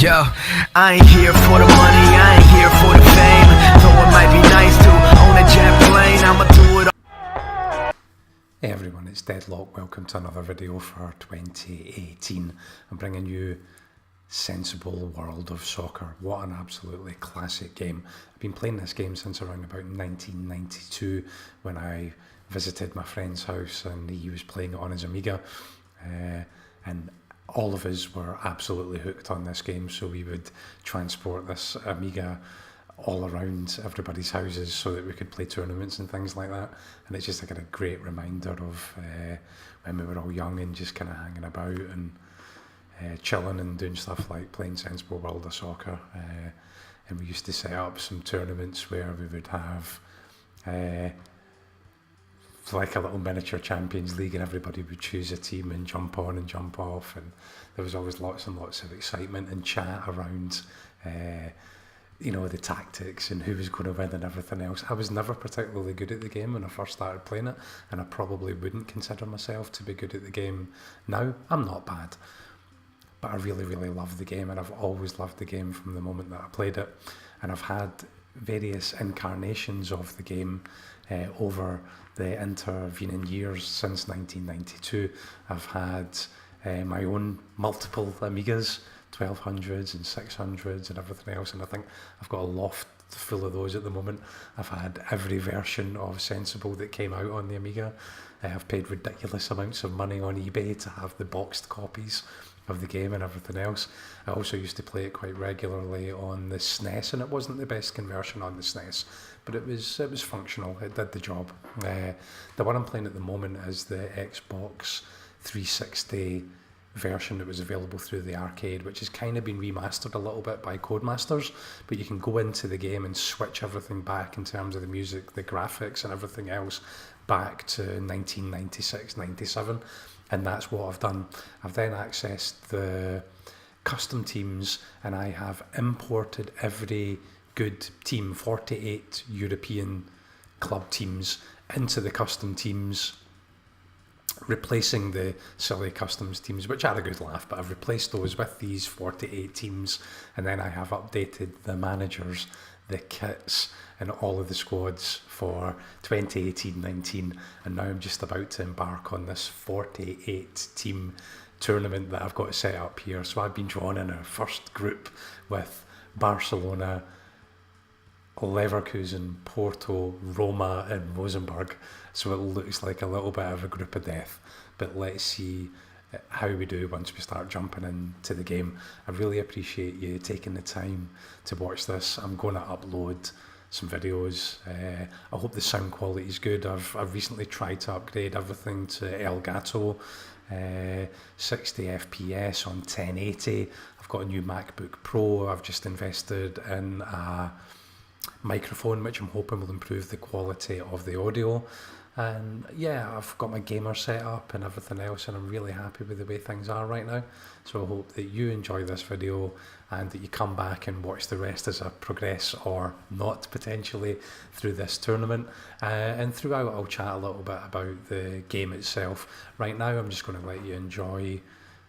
Yo, I ain't here for the money, I ain't here for the fame. Though it might be nice to own a jet plane, I'ma do it all. Hey everyone, it's Deadlock. Welcome to another video for 2018. I'm bringing you Sensible World of Soccer. What an absolutely classic game. I've been playing this game since around about 1992 when I visited my friend's house and he was playing it on his Amiga. And all of us were absolutely hooked on this game, so we would transport this Amiga all around everybody's houses so that we could play tournaments and things like that. And it's just like a great reminder of when we were all young and just kind of hanging about and chilling and doing stuff like playing Sensible World of Soccer. And we used to set up some tournaments where we would have like a little miniature Champions League, and everybody would choose a team and jump on and jump off, and there was always lots and lots of excitement and chat around the tactics and who was going to win and everything else. I was never particularly good at the game when I first started playing it, and I probably wouldn't consider myself to be good at the game now. I'm not bad, but I really, really love the game, and I've always loved the game from the moment that I played it. And I've had various incarnations of the game over the intervening years since 1992. I've had my own multiple Amigas, 1200s and 600s and everything else, and I think I've got a loft full of those at the moment. I've had every version of Sensible that came out on the Amiga. I've paid ridiculous amounts of money on eBay to have the boxed copies of the game and everything else. I also used to play it quite regularly on the SNES, and it wasn't the best conversion on the SNES, but it was functional. It did the job. The one I'm playing at the moment is the Xbox 360 version that was available through the arcade, which has kind of been remastered a little bit by Codemasters, but you can go into the game and switch everything back in terms of the music, the graphics and everything else back to 1996-97, and that's what I've done. I've then accessed the custom teams, and I have imported every good team, 48 European club teams, into the custom teams, replacing the silly customs teams, which are a good laugh, but I've replaced those with these 48 teams, and then I have updated the managers, the kits, and all of the squads for 2018-19, and now I'm just about to embark on this 48 team tournament that I've got set up here. So I've been drawn in a first group with Barcelona, Leverkusen, Porto, Roma and Rosenborg, so it looks like a little bit of a group of death, but let's see how we do once we start jumping into the game. I really appreciate you taking the time to watch this. I'm going to upload some videos. I hope the sound quality is good. I've recently tried to upgrade everything to Elgato, 60 FPS on 1080. I've got a new MacBook Pro. I've just invested in a microphone which I'm hoping will improve the quality of the audio, and yeah, I've got my gamer set up and everything else, and I'm really happy with the way things are right now. So I hope that you enjoy this video and that you come back and watch the rest as I progress, or not potentially, through this tournament, and throughout I'll chat a little bit about the game itself. Right now I'm just going to let you enjoy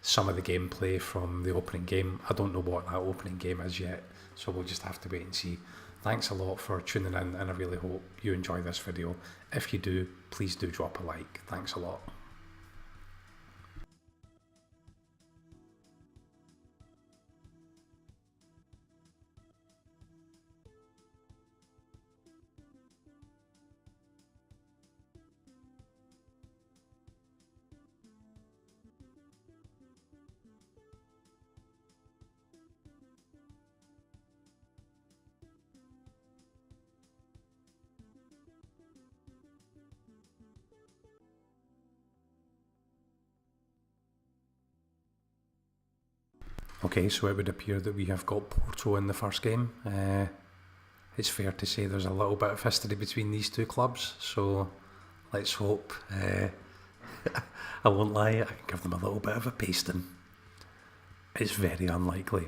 some of the gameplay from the opening game. I don't know what that opening game is yet, so we'll just have to wait and see. Thanks a lot for tuning in, and I really hope you enjoy this video. If you do, please do drop a like. Thanks a lot. Okay, so it would appear that we have got Porto in the first game. It's fair to say there's a little bit of history between these two clubs, so let's hope. I won't lie, I can give them a little bit of a pasting. It's very unlikely.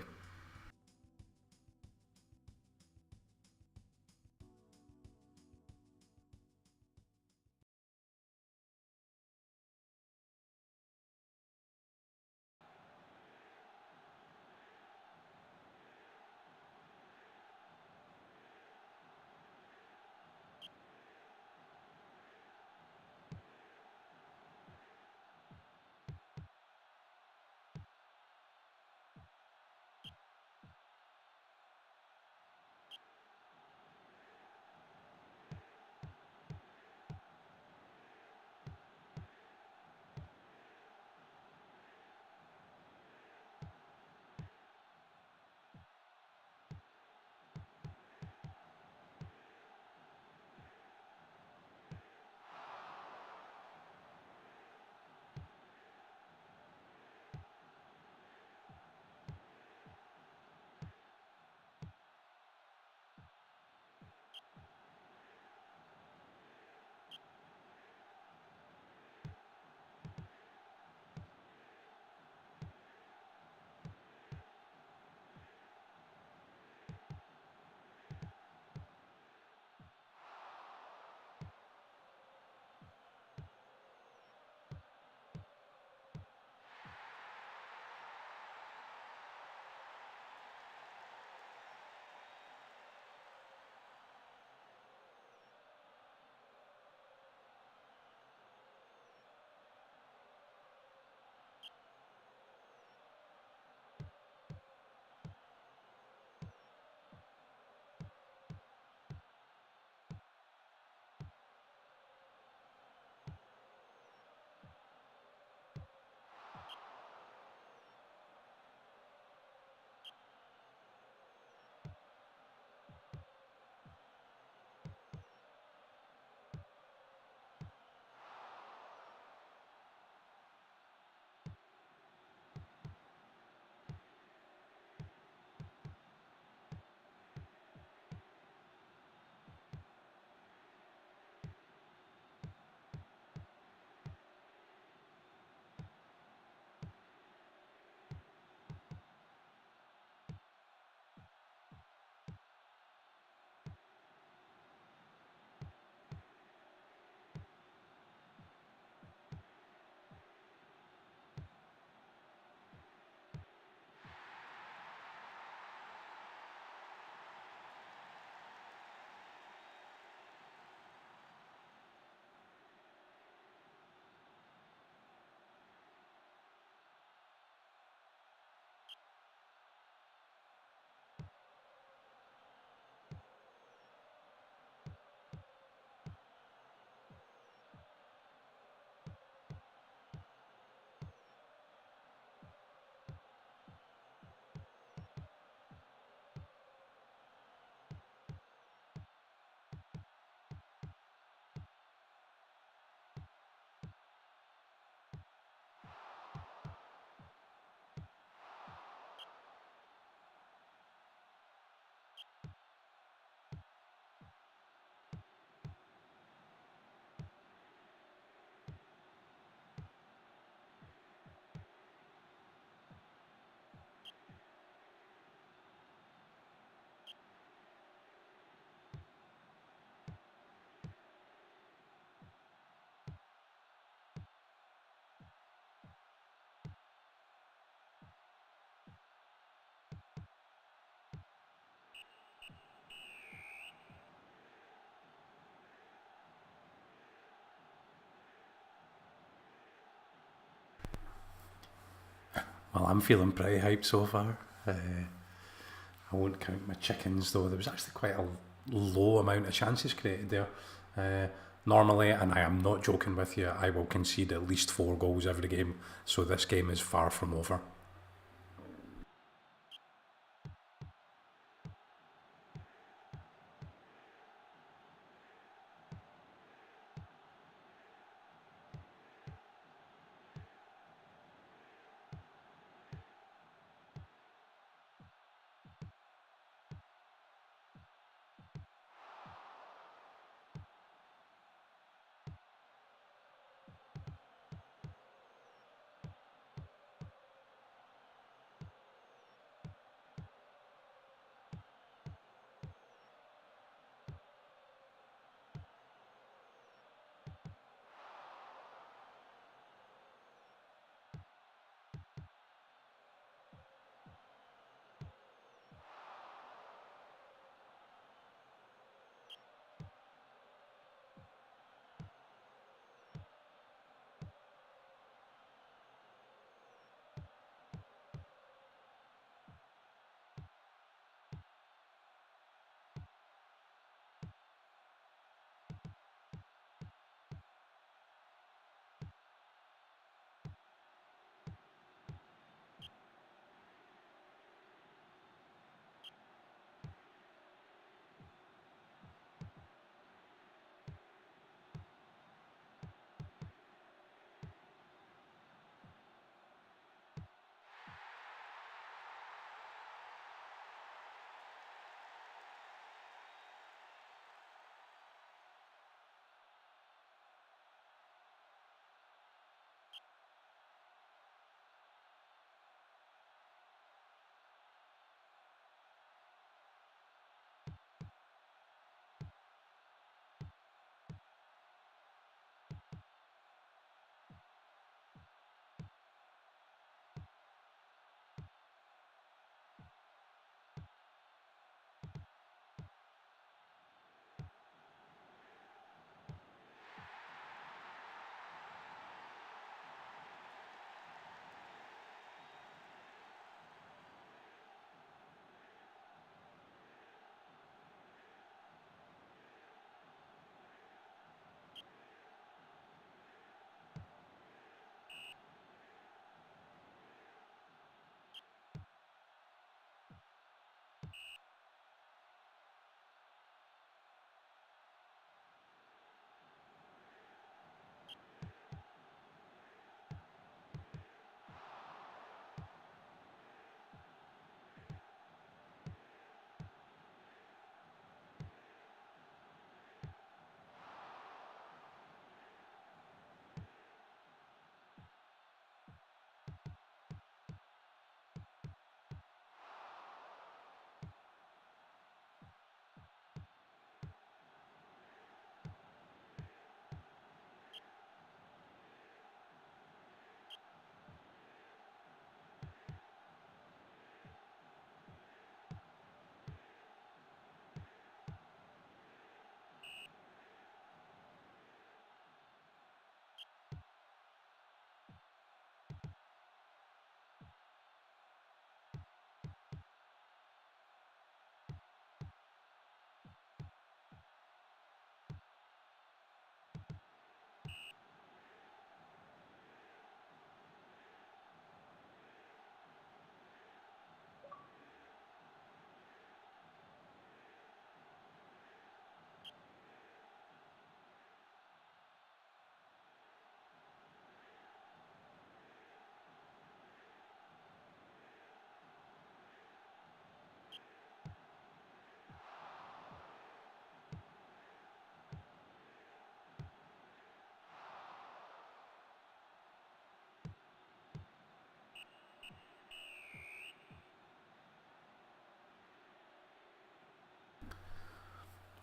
Well, I'm feeling pretty hyped so far. I won't count my chickens though. There was actually quite a low amount of chances created there. Normally, and I am not joking with you, I will concede at least 4 goals every game. So this game is far from over.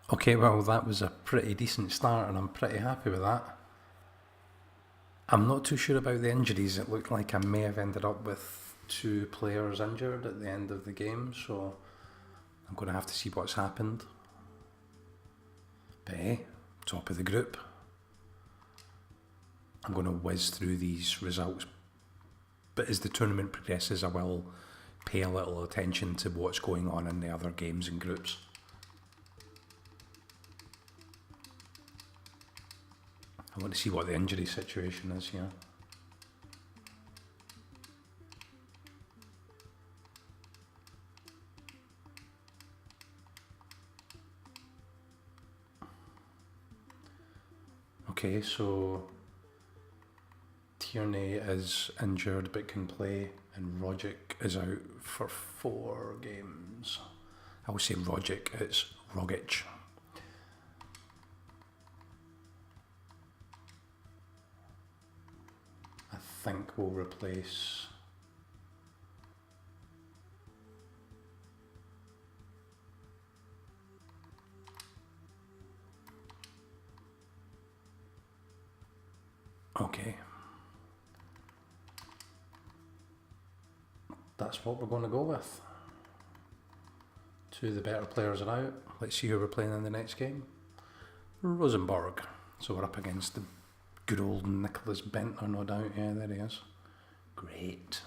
Okay, well, that was a pretty decent start, and I'm pretty happy with that. I'm not too sure about the injuries. It looked like I may have ended up with 2 players injured at the end of the game, so I'm going to have to see what's happened. But hey, top of the group. I'm going to whiz through these results but as the tournament progresses, I will pay a little attention to what's going on in the other games and groups. I want to see what the injury situation is here. Okay, so Tierney is injured but can play, and Rogic is out for 4 games. I would say Rogic, it's Rogic. I think we'll replace... Okay. That's what we're going to go with. 2 of the better players are out. Let's see who we're playing in the next game. Rosenborg. So we're up against the good old Nicholas Bentner, no doubt. Yeah, there he is. Great.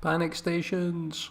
Panic stations.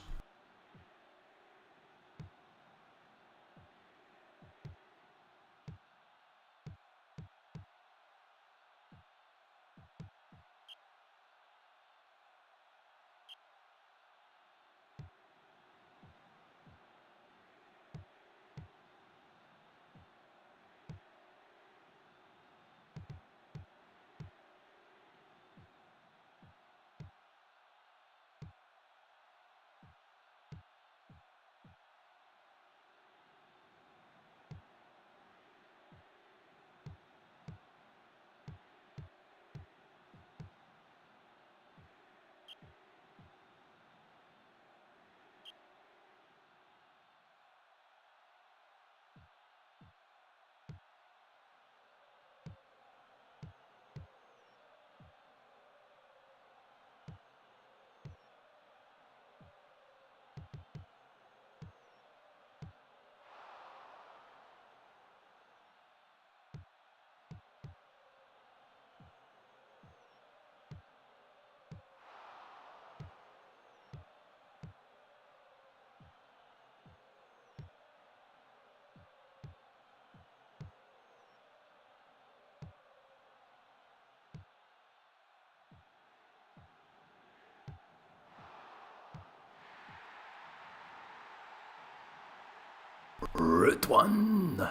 Route 1.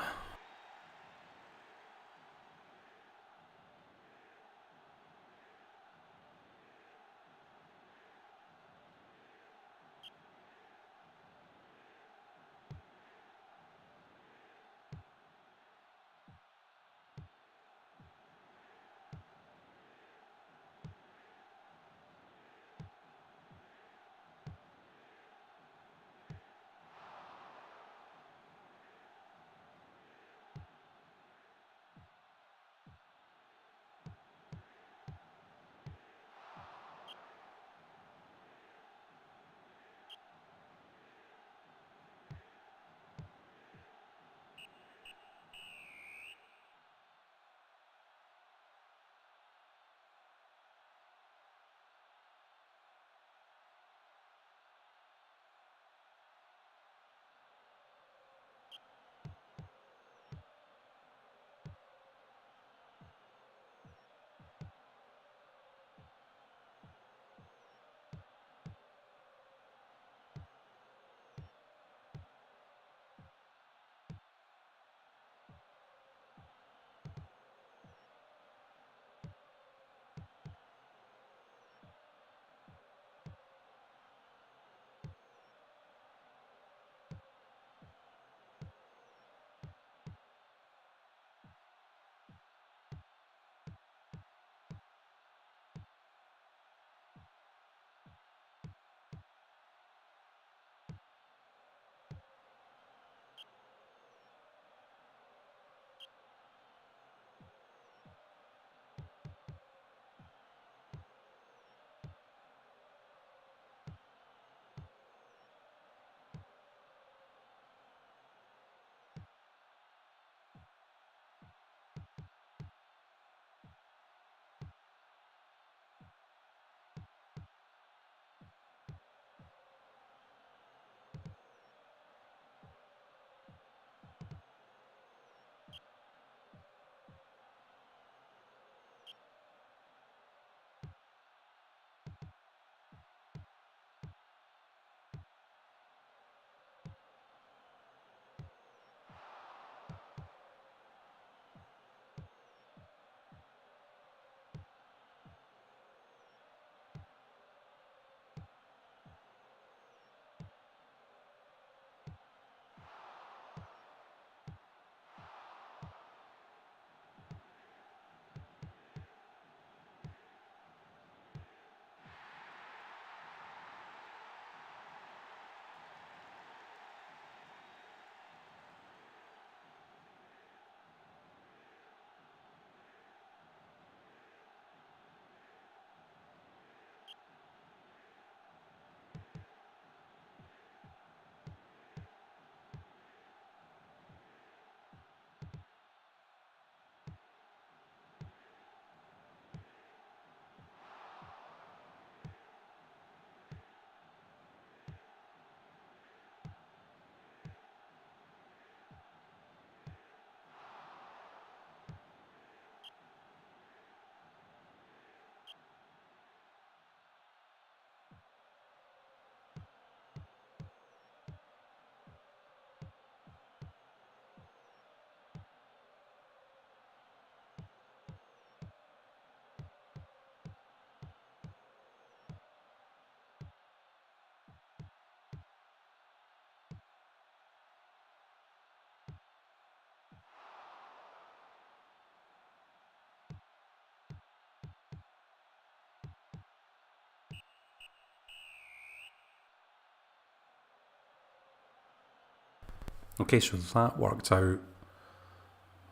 Okay, so that worked out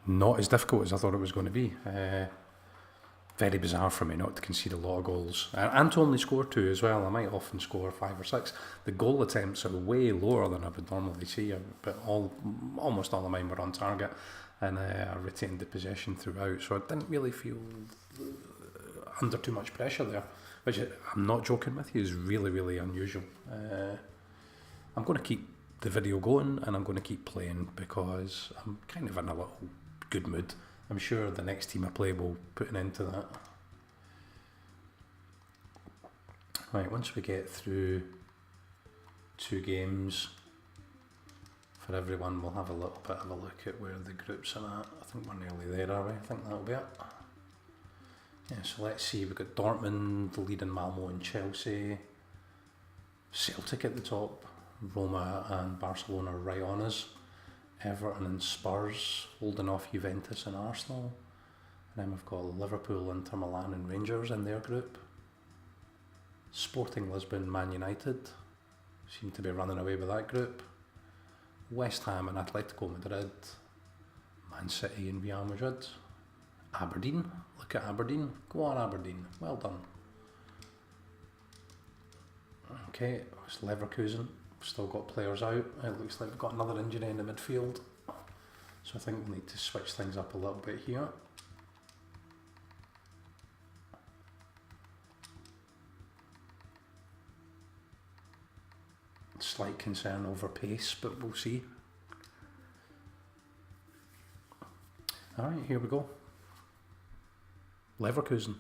not as difficult as I thought it was going to be. Very bizarre for me not to concede a lot of goals and to only score 2 as well. I might often score 5 or 6. The goal attempts are way lower than I would normally see, but almost all of mine were on target, and I retained the possession throughout, so I didn't really feel under too much pressure there, which I'm not joking with you is really, really unusual. I'm going to keep the video going and I'm going to keep playing because I'm kind of in a little good mood. I'm sure the next team I play will put an end to that. Right, once we get through 2 games for everyone, we'll have a little bit of a look at where the groups are at. I think we're nearly there, are we? I think that'll be it. Yeah, so let's see, we've got Dortmund leading Malmo and Chelsea, Celtic at the top, Roma and Barcelona right on us, Everton and Spurs holding off Juventus and Arsenal, and then we've got Liverpool, Inter Milan and Rangers in their group. Sporting Lisbon, Man United seem to be running away with that group. West Ham and Atletico Madrid, Man City and Real Madrid. Aberdeen, look at Aberdeen, go on Aberdeen, well done. Okay, it's Leverkusen, still got players out, it looks like we've got another injury in the midfield, so I think we'll need to switch things up a little bit here. Slight concern over pace, but we'll see. Alright, here we go. Leverkusen.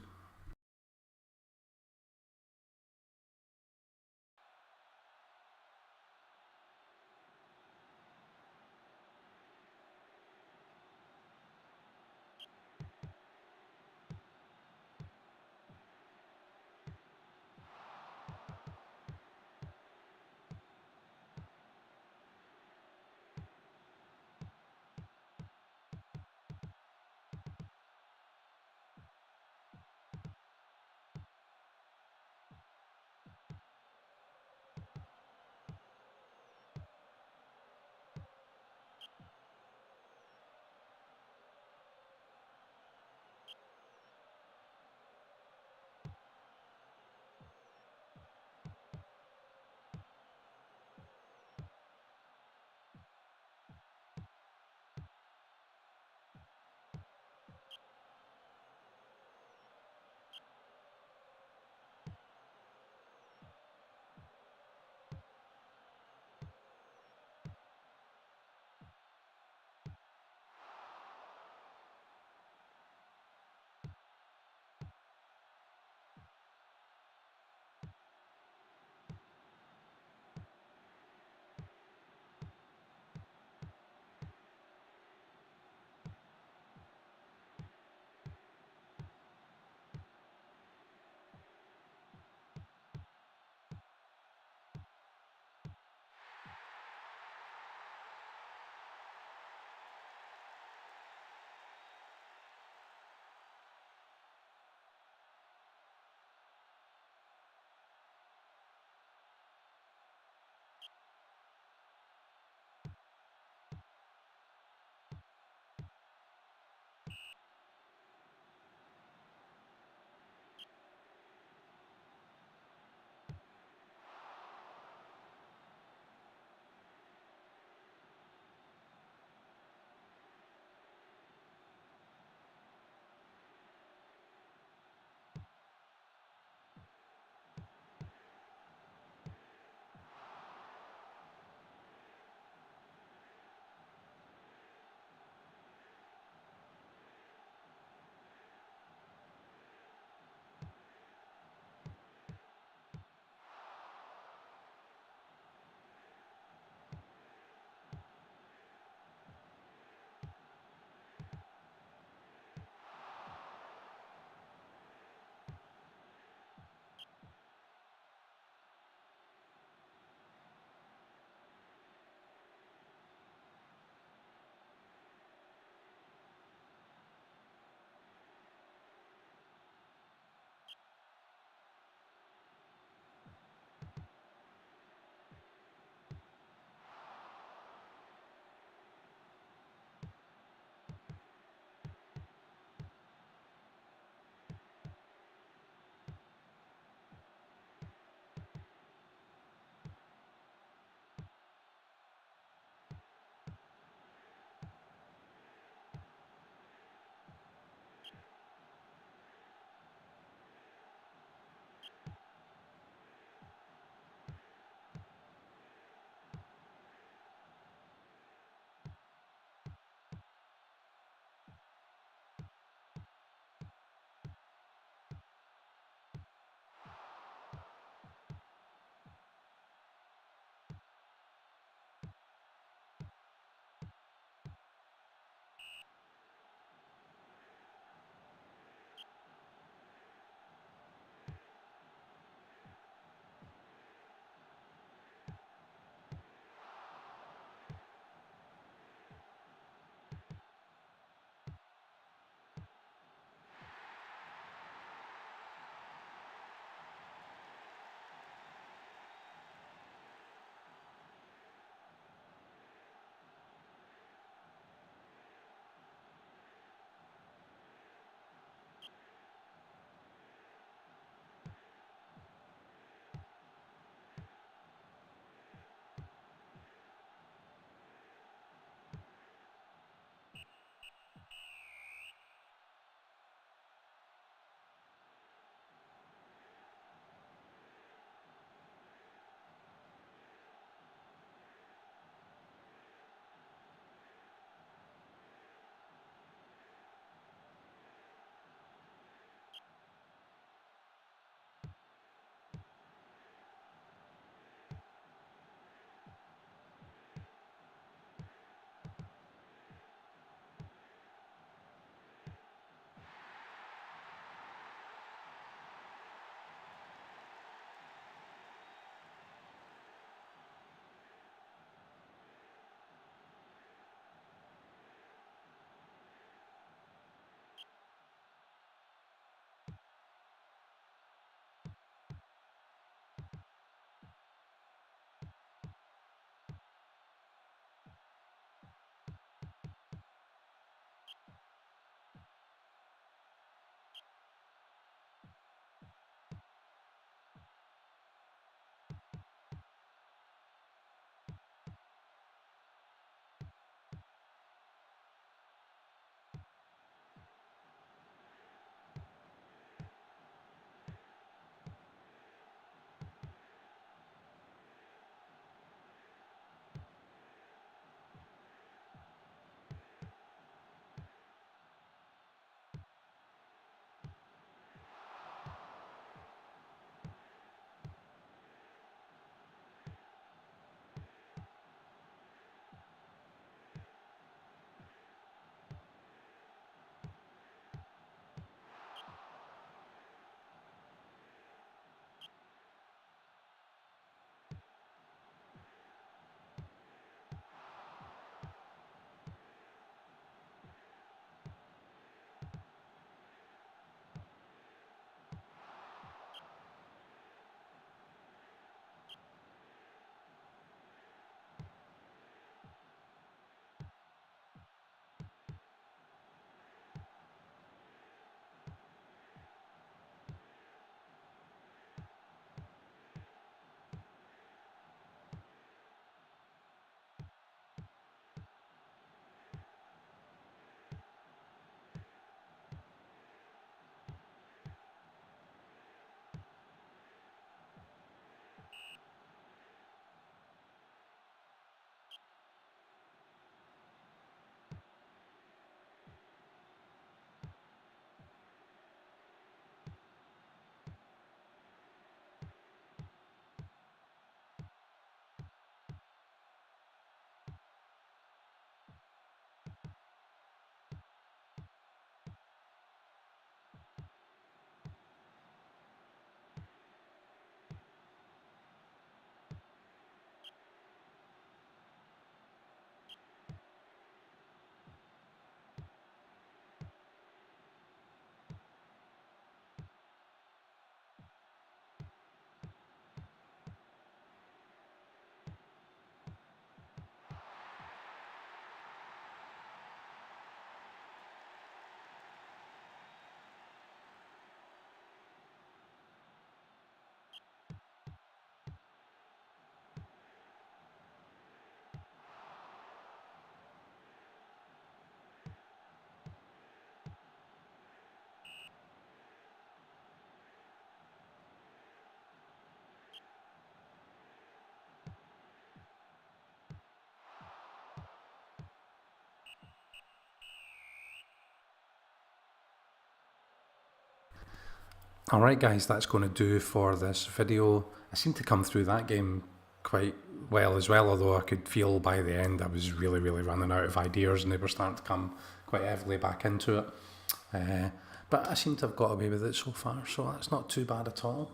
Alright guys, that's going to do for this video. I seem to come through that game quite well as well, although I could feel by the end I was really running out of ideas and they were starting to come quite heavily back into it. But I seem to have got away with it so far, so that's not too bad at all.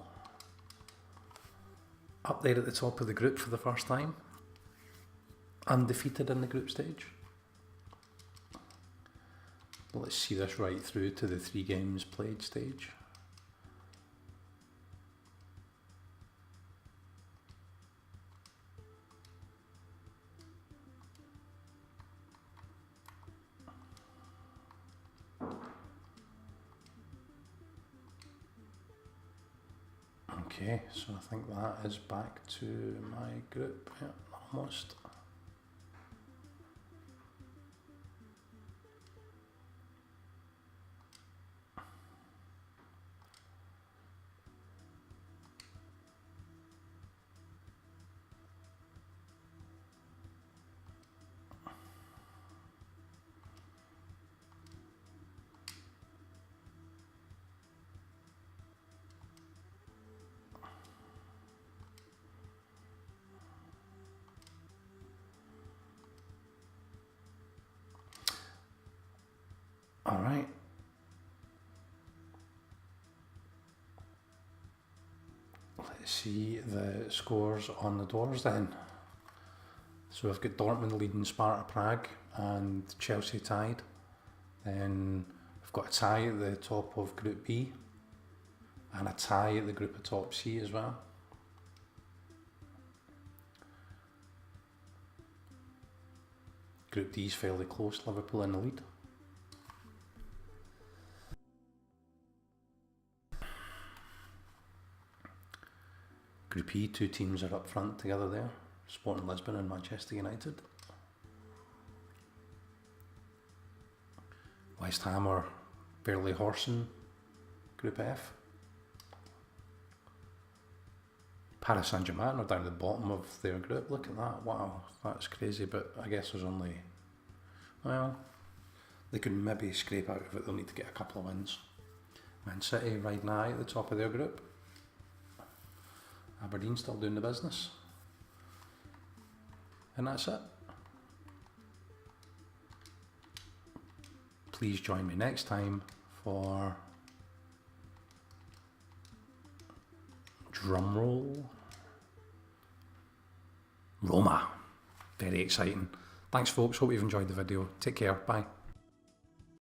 Up there at the top of the group for the first time. Undefeated in the group stage. Let's see this right through to the 3 games played stage. Okay, so I think that is back to my group, yeah, almost. All right. Let's see the scores on the doors then. So we've got Dortmund leading Sparta Prague and Chelsea tied. Then we've got a tie at the top of Group B and a tie at the group of top C as well. Group D is fairly close, Liverpool in the lead. Group E, 2 teams are up front together there, Sporting Lisbon and Manchester United. West Ham are barely horsing Group F. Paris Saint-Germain are down at the bottom of their group, look at that, wow, that's crazy, but I guess there's only, well, they could maybe scrape out of it, they'll need to get a couple of wins. Man City right now at the top of their group. Aberdeen still doing the business. And that's it. Please join me next time for drumroll. Roma. Very exciting. Thanks folks, hope you've enjoyed the video. Take care, bye.